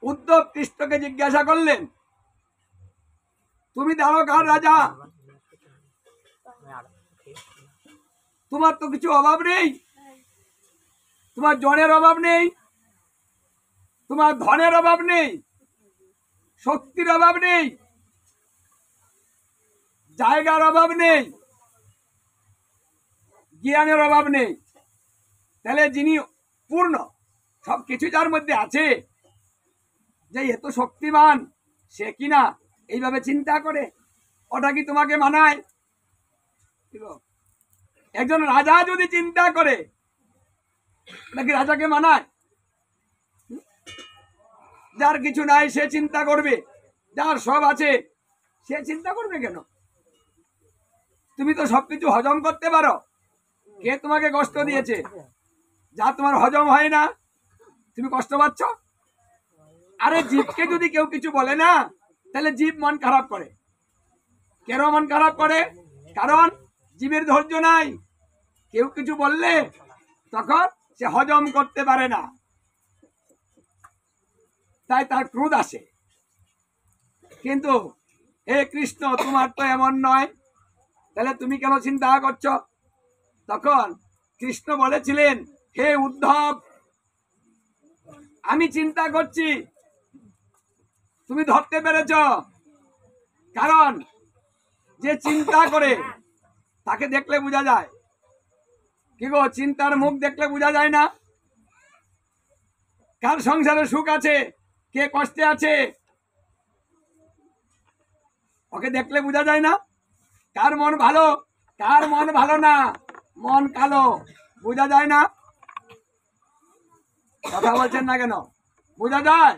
উদ্ধব কৃষ্ণকে জিজ্ঞাসা করলেন, তুমি দ্বারকার রাজা, তোমার তো কিছু অভাব নেই, তোমার জনের অভাব নেই, তোমার ধনের অভাব নেই, শক্তির অভাব নেই, জায়গার অভাব নেই, জ্ঞানের অভাব নেই। তাহলে যিনি পূর্ণ সবকিছু যার মধ্যে আছে, যে এত শক্তিমান, সে কিনা এইভাবে চিন্তা করে, ওটা কি তোমাকে মানায়? একজন রাজা যদি চিন্তা করে, নাকি রাজাকে মানায়? যার কিছু নাই সে চিন্তা করবে, যার সব আছে সে চিন্তা করবে কেন? তুমি তো সবকিছু হজম করতে পারো, কে তোমাকে কষ্ট দিয়েছে? যা তোমার হজম হয় না, তুমি কষ্ট পাচ্ছ। আরে জীবকে যদি কেউ কিছু বলে না, তাহলে জীব মন খারাপ করে। কেন মন খারাপ করে? কারণ জীবের ধৈর্য নাই। কেউ কিছু বললে তখন সে হজম করতে পারে না, তাই তার ক্রোধ আসে। কিন্তু হে কৃষ্ণ, তোমার তো এমন নয়, তাহলে তুমি কেন চিন্তা করছো? তখন কৃষ্ণ বলেছিলেন, হে উদ্ধব, আমি চিন্তা করছি, তুমি ধরতে পেরেছ? কারণ যে চিন্তা করে তাকে দেখলে বোঝা যায়। কি গো, চিন্তার মুখ দেখলে বোঝা যায় না? কার সংসারে সুখ আছে, কে কষ্টে আছে, ওকে দেখলে বোঝা যায় না? কার মন ভালো, কার মন ভালো না, মন কালো, বোঝা যায় না? কথা বলছেন না কেন? বোঝা যায়,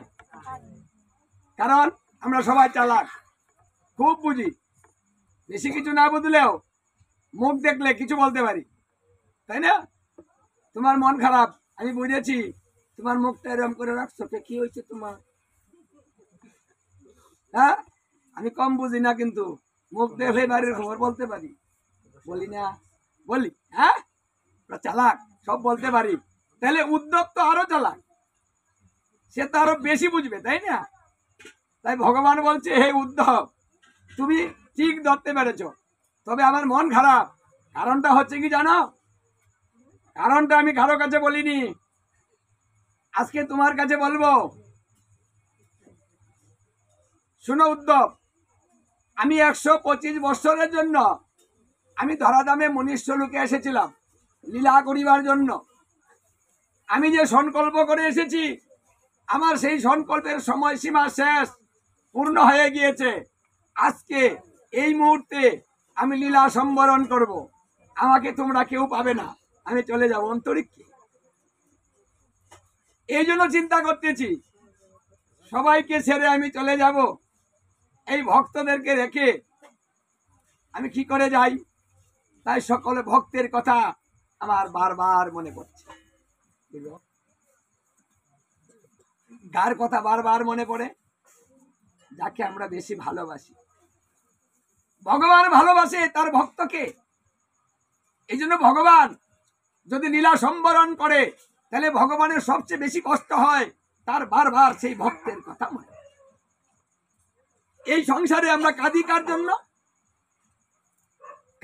কারণ আমরা সবাই চালাক, খুব বুঝি। বেশি কিছু না বুঝলেও মুখ দেখলে কিছু বলতে পারি, তাই না? তোমার মন খারাপ, আমি বুঝেছি, তোমার মুখটা এরকম করে রাখছো, কি হয়েছে তোমার? হ্যাঁ, আমি কম বুঝি না, কিন্তু মুখ দেখলে বাড়ির খবর বলতে পারি, বলি না? বলি। হ্যাঁ, চালাক, সব বলতে পারি। তাহলে উদ্ধব তো আরো চালাক, সে তো আরো বেশি বুঝবে, তাই না? তাই ভগবান বলছে, হে উদ্ধব, তুমি ঠিক ধরতে পেরেছ, তবে আমার মন খারাপ। কারণটা হচ্ছে কি জানো? কারণটা আমি কারো কাছে বলিনি, আজকে তোমার কাছে বলবো। শুনো উদ্ধব, আমি 125 বছরের জন্য আমি ধরাধামে মনুষ্য লোকে এসেছিলাম লীলা করিবার জন্য। আমি যে সংকল্প করে এসেছি, আমার সেই সংকল্পের সময়সীমা শেষ, পূর্ণ হয়ে গিয়েছে। আজকে এই মুহূর্তে আমি লীলা সম্বরণ করব। আমাকে তোমরা কেউ পাবে না, আমি চলে যাব অন্তরিক্ষে। এই জন্য চিন্তা করতেছি, সবাইকে ছেড়ে আমি চলে যাব, এই ভক্তদেরকে রেখে আমি কি করে যাই? তাই সকল ভক্তের কথা আমার বারবার মনে পড়ছে। কার কথা বারবার মনে পড়ে? যাকে আমরা বেশি ভালোবাসি। ভগবান ভালোবাসে তার ভক্তকে। এই জন্য ভগবান যদি লীলা সম্বরণ করে, তাহলে ভগবানের সবচেয়ে বেশি কষ্ট হয় তার বারবার সেই ভক্তের কথা মনে। এই সংসারে আমরা কাঁদি কার জন্য?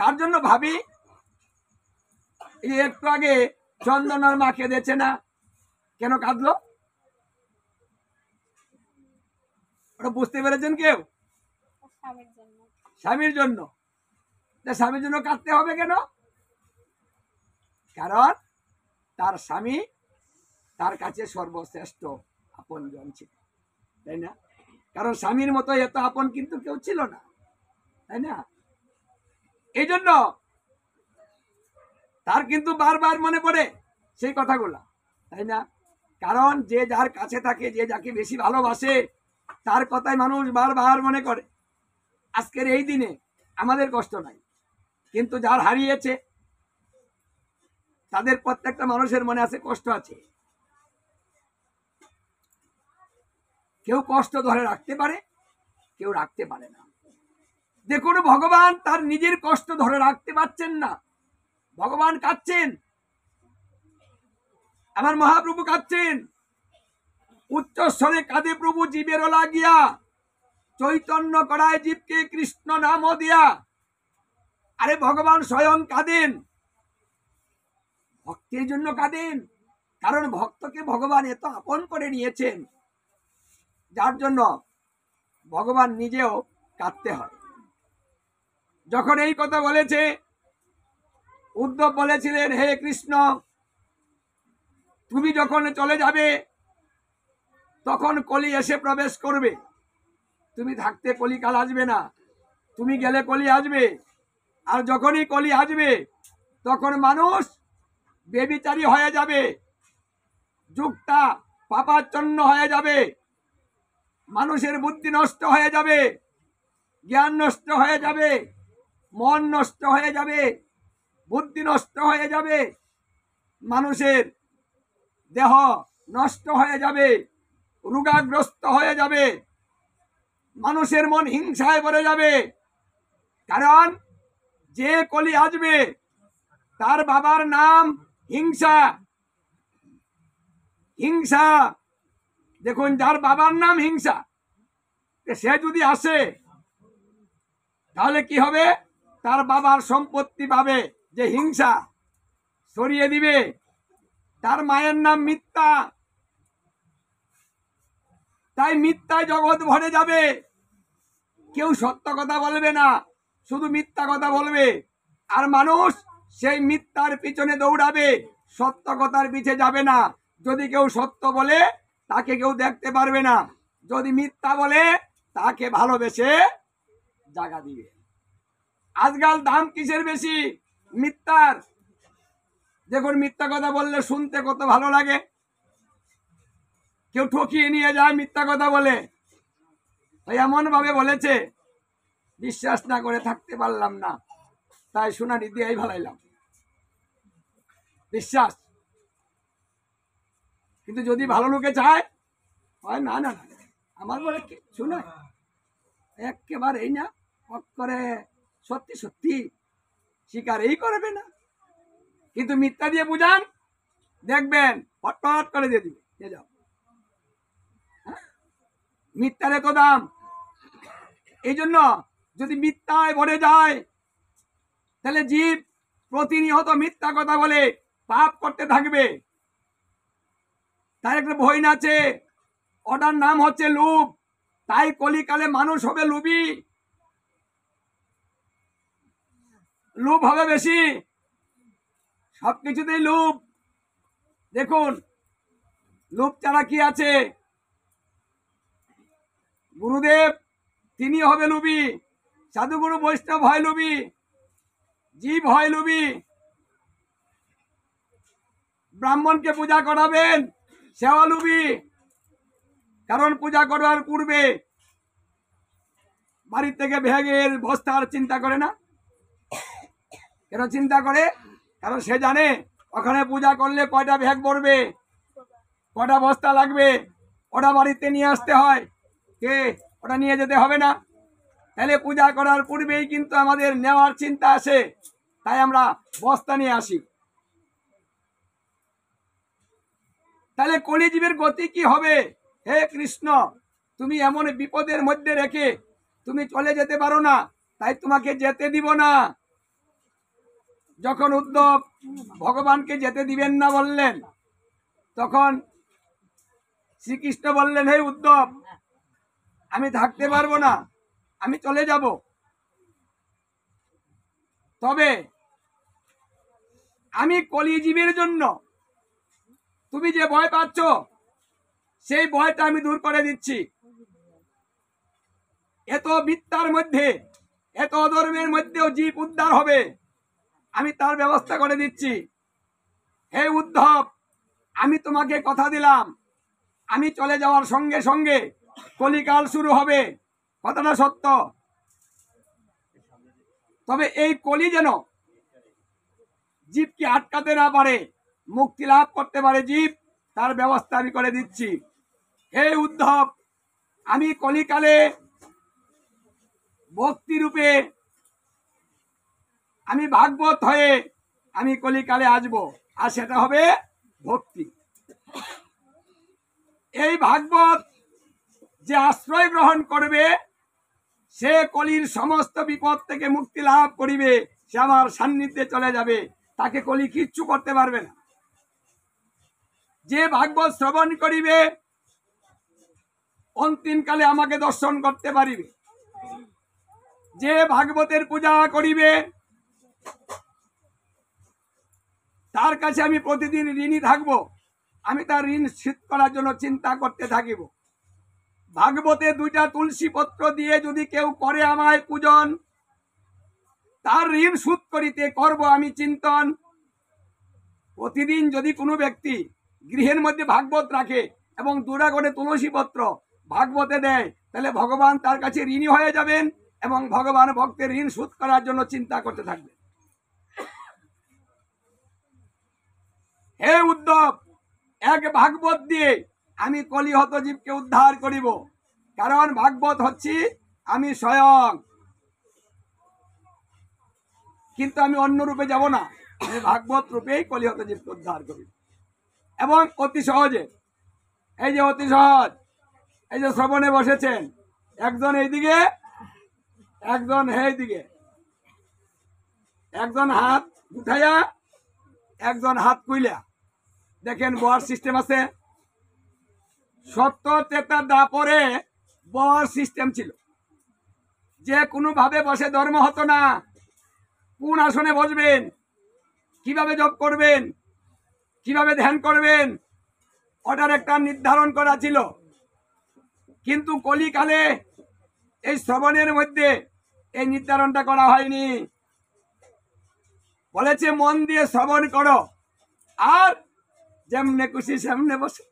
কার জন্য ভাবি? এই একটু আগে চন্দনার মা কেঁদেছে না, কেন কাঁদলো? ওটা বুঝতে পেরেছেন কেউ? স্বামীর জন্য। স্বামীর জন্য কাঁদতে হবে কেন? কারণ তার স্বামী তার কাছে সর্বশ্রেষ্ঠ আপন জন ছিল, তাই না? কারণ স্বামীর মতো এত আপন কিন্তু কেউ ছিল না, তাই না? এই জন্য তার কিন্তু বারবার মনে পড়ে সেই কথাগুলা, তাই না? কারণ যে যার কাছে থাকে, যে যাকে বেশি ভালোবাসে, তার কথাই মানুষ বারবার মনে করে। আজকের এই দিনে আমাদের কষ্ট নাই, কিন্তু যার হারিয়েছে তাদের প্রত্যেকটা মানুষের মনে আছে, কষ্ট আছে। কেউ কষ্ট ধরে রাখতে পারে, কেউ রাখতে পারে না। দেখুন, ভগবান তার নিজের কষ্ট ধরে রাখতে পারছেন না, ভগবান কাঁদছেন, আমার মহাপ্রভু কাঁদছেন। উচ্চস্বরে কাঁদে প্রভু জীবের লাগিয়া, চৈতন্য করায় জীবকে কৃষ্ণ নাম দিয়া। আরে ভগবান স্বয়ং কাঁদেন, ভক্তের জন্য কাঁদেন, কারণ ভক্তকে ভগবান এত আপন করে নিয়েছেন, যার জন্য ভগবান নিজেও কাঁদতে হয়। যখন এই কথা বলেছে, উদ্ধব বলেছিলেন, হে কৃষ্ণ, তুমি যখন চলে যাবে তখন কলি এসে প্রবেশ করবে, তুমি থাকতে কলিকাল আসবে না, তুমি গেলে কলি আসবে। আর যখনই কলি আসবে তখন মানুষ বেবিচারী হয়ে যাবে, যুগটা পাপাচ্ছন্ন হয়ে যাবে, মানুষের বুদ্ধি নষ্ট হয়ে যাবে, জ্ঞান নষ্ট হয়ে যাবে, মন নষ্ট হয়ে যাবে, বুদ্ধি নষ্ট হয়ে যাবে, মানুষের দেহ নষ্ট হয়ে যাবে, রোগাগ্রস্ত হয়ে যাবে, মানুষের মন হিংসায় ভরে যাবে। কারণ যে কলি আসবে তার বাবার নাম হিংসা। হিংসা, দেখুন, যার বাবার নাম হিংসা, সে যদি আসে তাহলে কি হবে? তার বাবার সম্পত্তি পাবে, যে হিংসা সরিয়ে দিবে। তার মায়ের নাম মিথ্যা, তাই মিথ্যায় জগৎ ভরে যাবে। কেউ সত্য কথা বলবে না, শুধু মিথ্যা কথা বলবে, আর মানুষ সেই মিথ্যার পিছনে দৌড়াবে, সত্য কথার পিছে যাবে না। যদি কেউ সত্য বলে তাকে কেউ দেখতে পারবে না, যদি মিথ্যা বলে তাকে ভালোবেসে জায়গা দিবে। আজকাল দাম কিসের বেশি? মিথ্যার। দেখুন, মিথ্যা কথা বললে শুনতে কত ভালো লাগে, কেউ ঠকিয়ে নিয়ে যায় মিথ্যা কথা বলে, এমন ভাবে বলেছে বিশ্বাস না করে থাকতে পারলাম না, তাই সোনাটি দিয়েই ভালাইলাম। বিশ্বাস। কিন্তু যদি ভালো লোকে চায়, হয় না না না, আমার বলে কিচ্ছু নয়, একেবারেই না, করে সত্যি সত্যি স্বীকারই করবে না। কিন্তু মিথ্যা দিয়ে বুঝান, দেখবেন হটপট করে দিয়ে দিবে, দিয়ে যাও। মিথ্যার এত দাম। এই জন্য যদি মিথ্যায় ভরে যায় তাহলে জীব প্রতিনিয়ত মিথ্যা কথা বলে পাপ করতে থাকবে। তার একটা বই আছে, ওটার নাম হচ্ছে লোভ। তাই কলিকালে মানুষ হবে লোভী, লোভ হবে বেশি, সবকিছুতেই লোভ। দেখুন, লোভ ছাড়া কি আছে? গুরুদেব তিনি হবে লোভী, সাধুগুরু বৈষ্ণব হয় লোভী, জীব হয় লোভী। ব্রাহ্মণকে পূজা করাবেন, সেও লোভী, কারণ পূজা করার পূর্বে বাড়ি থেকে ভেগের বস্তার চিন্তা করে না। কেন চিন্তা করে? কারণ সে জানে ওখানে পূজা করলে কয়টা ভ্যাগ পড়বে, কয়টা বস্তা লাগবে, ওটা বাড়িতে নিয়ে আসতে হয়, কে ওটা নিয়ে যেতে হবে না। তাহলে পূজা করার পূর্বেই কিন্তু আমাদের নেওয়ার চিন্তা আসে, তাই আমরা বস্তা নিয়ে আসি। তাহলে কলিজীবের গতি কি হবে? হে কৃষ্ণ, তুমি এমন বিপদের মধ্যে রেখে তুমি চলে যেতে পারো না, তাই তোমাকে যেতে দিব না। যখন উদ্ধব ভগবানকে যেতে দিবেন না বললেন, তখন শ্রীকৃষ্ণ বললেন, হে উদ্ধব, আমি থাকতে পারবো না, আমি চলে যাব। তবে আমি কলিজীবের জন্য তুমি যে ভয় পাচ্ছ, সেই ভয়টা আমি দূর করে দিচ্ছি। এত বিদ্যার মধ্যে, এত অধর্মের মধ্যেও জীব উদ্ধার হবে, আমি তার ব্যবস্থা করে দিচ্ছি। হে উদ্ধব, আমি তোমাকে কথা দিলাম, আমি চলে যাওয়ার সঙ্গে সঙ্গে কলিকাল শুরু হবে, কথাটা সত্য। তবে এই কলি যেন জীবকে আটকাতে না পারে, মুক্তি লাভ করতে পারে জীব, তার ব্যবস্থা আমি করে দিচ্ছি। হে উদ্ধব, আমি কলিকালে ভক্তি রূপে, আমি ভাগবত হয়ে আমি কলিকালে আসব, আর সেটা হবে ভক্তি। এই ভাগবত যে আশ্রয় গ্রহণ করবে সে কলির সমস্ত বিপদ থেকে মুক্তি লাভ করিবে, সে আমার সান্নিধ্যে চলে যাবে, তাকে কলি কিচ্ছু করতে পারবে না। যে ভাগবত শ্রবণ করিবে অন্তিম কালে আমাকে দর্শন করতে পারিবে। যে ভাগবতের পূজা করিবে তার কাছে আমি প্রতিদিন ঋণী থাকবো, আমি তার ঋণ শোধ করার জন্য চিন্তা করতে থাকিব। ভাগবতে 2টা তুলসী পত্র দিয়ে যদি কেউ করে আমায় পূজন, তার ঋণ শোধ করিতে করব আমি চিন্তন। প্রতিদিন যদি কোনো ব্যক্তি গৃহের মধ্যে ভাগবত রাখে এবং 2টা করে তুলসী পত্র ভাগবতে দেয়, তাহলে ভগবান তার কাছে ঋণী হয়ে যাবেন এবং ভগবান ভক্তের ঋণ শোধ করার জন্য চিন্তা করতে থাকবেন। হে উদ্ধব, এক ভাগবত দিয়ে আমি কলিহত জীবকে উদ্ধার করিব, কারণ ভাগবত হচ্ছি আমি স্বয়ং, কিন্তু আমি অন্য রূপে যাব না, আমি ভাগবত রূপেই কলিহত জীবকে উদ্ধার করিব। এবং অতি সহজে, এই যে অতি সহজ, এই যে শ্রবণে বসেছেন, একজন এইদিকে একজন এইদিকে, একজন হাত উঠাইয়া একজন হাত কইলা, দেখেন বর সিস্টেম আছে। সত্য ত্রেতা দ্বাপরে বর সিস্টেম ছিল, যে কোনো ভাবে বসে ধর্ম হতো না। কোন আসনে বসবেন, কিভাবে জপ করবেন, কিভাবে ধ্যান করবেন, ওটার একটা নির্ধারণ করা ছিল। কিন্তু কলিকালে এই শ্রবণের মধ্যে এই নির্ধারণটা করা হয়নি। বলেছে মন দিয়ে শ্রবণ করো, আর যেমনে খুশি সেমনে বসে।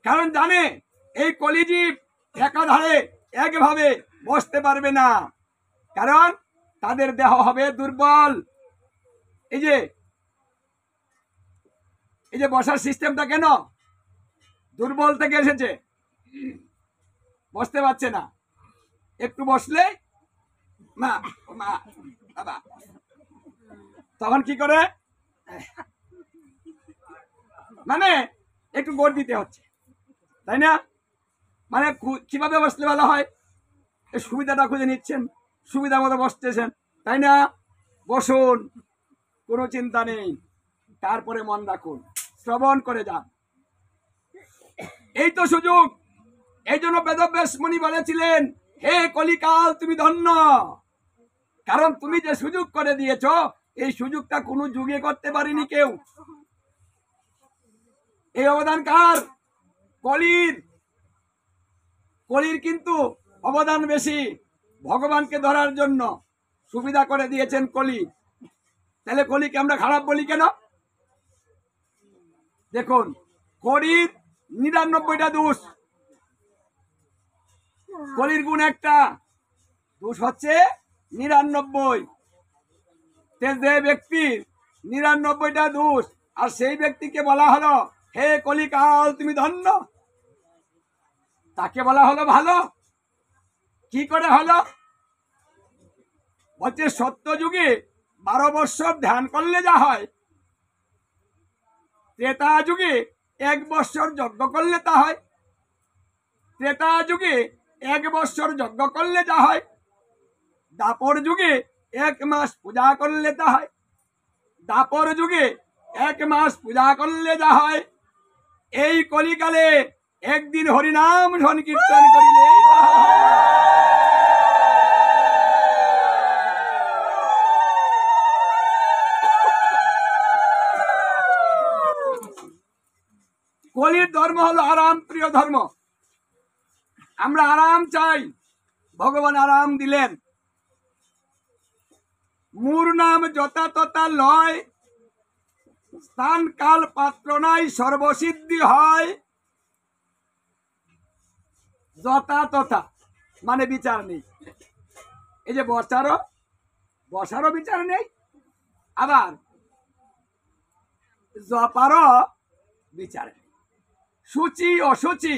কারণ জানে এই কলিজীব একাধারে একভাবে বসতে পারবে না, কারণ তাদের দেহ হবে দুর্বল। এই যে বসার সিস্টেমটা কেন দুর্বল থেকে এসেছে, বসতে পারছে না। একটু বসলে মা মা বাবা, তখন কি করে, মানে একটু গোড় দিতে হচ্ছে, তাই না? মানে কিভাবে বসলে ভালো হয়, এই সুবিধাটা খুঁজে নিচ্ছেন, সুবিধা মতো বসতেছেন, তাই না? বসুন, কোনো চিন্তা নেই, তারপরে মন রাখুন, শ্রবণ করে যান। এই তো সুযোগ। এই জন্য বেদব্যাস মুনি বলেছিলেন, হে কলিকাল তুমি ধন্য, কারণ তুমি যে সুযোগ করে দিয়েছ, এই সুযোগটা কোনো যুগে করতে পারেনি কেউ। এই অবদান কার? কলির। কলির কিন্তু অবদান বেশি, ভগবানকে ধরার জন্য সুবিধা করে দিয়েছেন কলি। তাহলে কলিকে আমরা খারাপ বলি কেন? দেখুন, কলির 99টা দোষ, কলির গুণ একটা, দোষ হচ্ছে 99। যে ব্যক্তির 99টা দোষ, আর সেই ব্যক্তিকে বলা হলো হে কলিকাল তুমি ধন্য, তাকে বলা হলো ভালো। কি করে হলো? বলছে সত্য যুগে 12 বৎসর ধ্যান করলে যা হয়, ত্রেতা যুগে 1 বৎসর যজ্ঞ করলে তা হয়। ত্রেতা যুগে 1 বৎসর যজ্ঞ করলে যা হয়, দাপর যুগে 1 মাস পূজা করলে তা হয়। দাপর যুগে 1 মাস পূজা করলে যা হয়, এই কলিকালে একদিন হরিনাম সংকীর্তন করিলে কলির ধর্ম হলো আরাম প্রিয় ধর্ম। আমরা আরাম চাই, ভগবান আরাম দিলেন। মূর নাম যথা তথা লয়, স্থান কাল পাত্র নাই সর্বসিদ্ধি হয়। যথা তথা মানে বিচার নেই। এই যে বসারও বিচার নেই, আবার জপারও বিচার নেই। সূচি অসুচি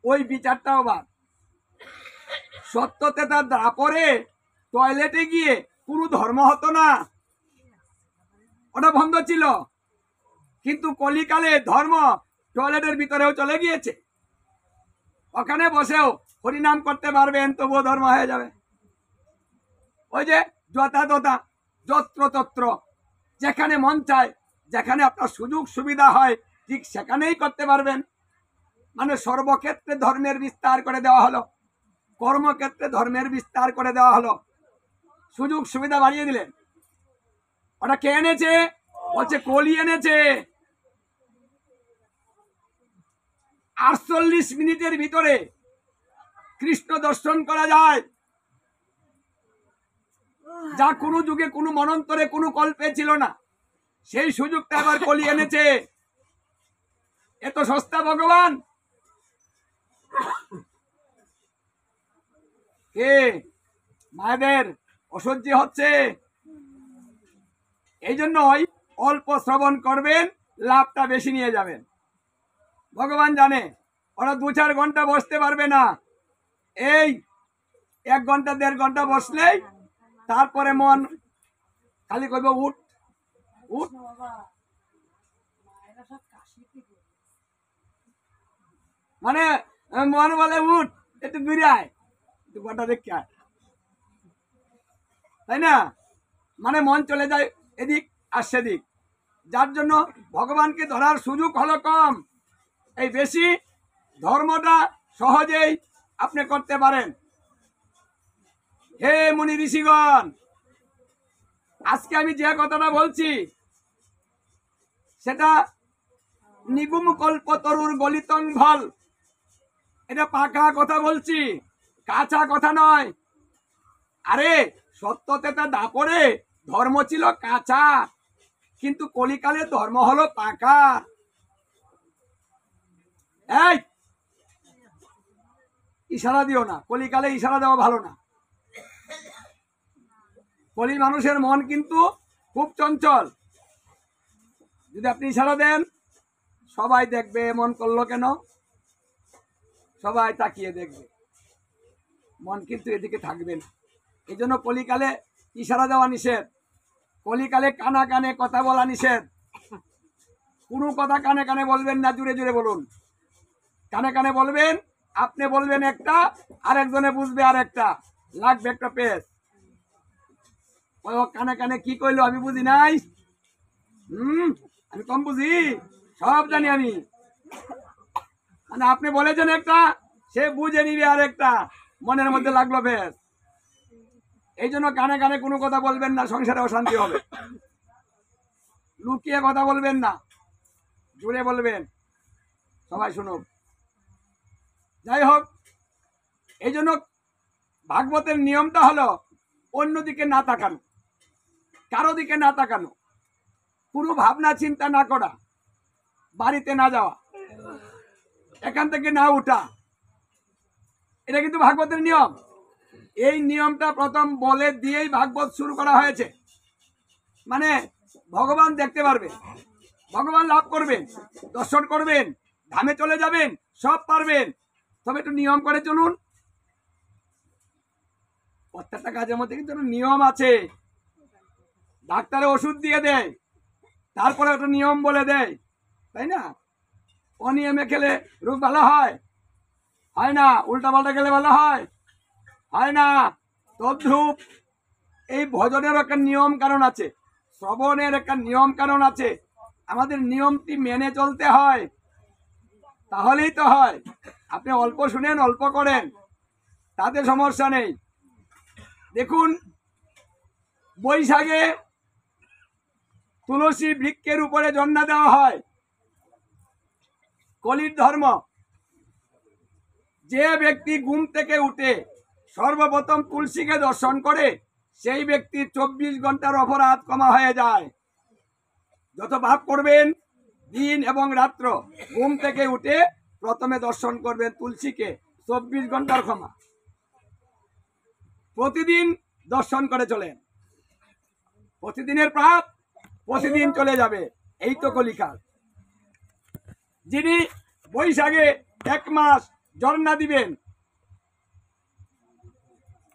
ওই বিচারটাও বাদ। সত্যতে তার দাপরে টয়লেটে গিয়ে কোনো ধর্ম হতো না, ওটা বন্ধ ছিল। কিন্তু কলিকালে ধর্ম টয়লেটের ভিতরেও চলে গিয়েছে, ওখানে বসেও হরিনাম করতে পারবেন, তবুও ধর্ম হয়ে যাবে। ওই যে যথা তথা যত্র তত্র, যেখানে মন চায়, যেখানে আপনার সুযোগ সুবিধা হয়, ঠিক সেখানেই করতে পারবেন। মানে সর্বক্ষেত্রে ধর্মের বিস্তার করে দেওয়া হলো, কর্মক্ষেত্রে ধর্মের বিস্তার করে দেওয়া হলো, সুযোগ সুবিধা বাড়িয়ে দিলেন। ওটা কে এনেছে? বলছে কলি এনেছে। 48 মিনিটের ভিতরে কৃষ্ণ দর্শন করা যায়, যা কোনো যুগে, কোনো মনন্তরে, কোনো কল্পে ছিল না। সেই সুযোগটা আবার কলি এনেছে। এত সস্তা ভগবান। কে মায়েদের অসহ্য হচ্ছে, এই জন্যই অল্প শ্রবণ করবেন, লাভটা বেশি নিয়ে যাবেন। ভগবান জানে ওরা 2-4 ঘন্টা বসতে পারবে না, এই 1 ঘন্টা 1.5 ঘন্টা বসলেই তারপরে মন খালি কইব উঠ উঠ। মানে মন বলে উঠ, একটু ঘুরে আয়, একটু গোটা দেখে আয়, তাই না? মানে মন চলে যায় এদিক আর সেদিক, যার জন্য ভগবানকে ধরার সুযোগ হলো কম। এই বেশি ধর্মটা সহজেই আপনি করতে পারেন। হে মুনি ঋষিগণ, আজকে আমি যে কথাটা বলছি সেটা নিগুম কল্প তরুর গলিতং ফল, এটা পাকা কথা বলছি, কাঁচা কথা নয়। আরে সত্যতেতা দাপরে ধর্ম ছিল কাঁচা, কিন্তু কলিকালে ধর্ম হলো পাকা। এই ইশারা দিও না, কলিকালে ইশারা দেওয়া ভালো না। কলি মানুষের মন কিন্তু খুব চঞ্চল, যদি আপনি ইশারা দেন সবাই দেখবে মন করলো কেন, সবাই তাকিয়ে দেখবে, মন কিন্তু এদিকে থাকবে না। এই জন্য কলিকালে ইশারা দেওয়া নিষেধ, কলিকালে কানা কানে কথা বলা নিষেধ। কোনো কথা কানে কানে বলবেন না, জুড়ে জুড়ে বলুন। কানে কানে বলবেন, আপনি বলবেন একটা, আরেকজনে বুঝবে আর একটা, লাগবে একটা পেজ। কানে কানে কি কইলো আমি বুঝি নাই, আমি কম বুঝি, সব জানি আমি। মানে আপনি বলেছেন একটা, সে বুঝে নিবে আর একটা, মনের মধ্যে লাগলো বেশ। এই জন্য কানে কানে কোনো কথা বলবেন না, সংসারে অশান্তি হবে। লুকিয়ে কথা বলবেন না, জুড়ে বলবেন, সবাই শুনুক। যাই হোক, এই জন্য ভাগবতের নিয়মটা হলো অন্যদিকে না তাকানো, কারো দিকে না তাকানো, কোনো ভাবনা চিন্তা না করা, বাড়িতে না যাওয়া, এখান থেকে না উঠা, এটা কিন্তু ভাগবতের নিয়ম। এই নিয়মটা প্রথম বলে দিয়েই ভাগবত শুরু করা হয়েছে। মানে ভগবান দেখতে পারবে, ভগবান লাভ করবেন, দর্শন করবেন, ধামে চলে যাবেন, সব পারবেন, তবে একটু নিয়ম করে চলুন। প্রত্যেকটা কাজের মধ্যে কিন্তু নিয়ম আছে। ডাক্তারে ওষুধ দিয়ে দেয়, তারপরে একটা নিয়ম বলে দেয়, তাই না? অনিয়মে খেলে রোগ ভালো হয় না, উল্টা পাল্টা খেলে ভালো হয় না। তদ্রূপ এই ভজনের একটা নিয়ম কারণ আছে, শ্রবণের একটা নিয়ম কারণ আছে। আমাদের নিয়মটি মেনে চলতে হয়, তাহলেই তো হয়। আপনি অল্প শুনেন, অল্প করেন, তাতে সমস্যা নেই। দেখুন, বৈশাখে তুলসী বৃক্ষের উপরে জন্না দেওয়া হয়। কলির ধর্ম, যে ব্যক্তি ঘুম থেকে উঠে সর্বপ্রথম তুলসীকে দর্শন করে, সেই ব্যক্তির 24 ঘন্টার অপরাধ ক্ষমা হয়ে যায়। যত পাপ করবেন দিন এবং রাত্র, ঘুম থেকে উঠে প্রথমে দর্শন করবেন তুলসীকে, 24 ঘন্টার ক্ষমা। প্রতিদিন দর্শন করে চলেন, প্রতিদিনের পাপ প্রতিদিন চলে যাবে। এই তো কলিকাল। যিনি বৈশাখে 1 মাস জন্না দিবেন,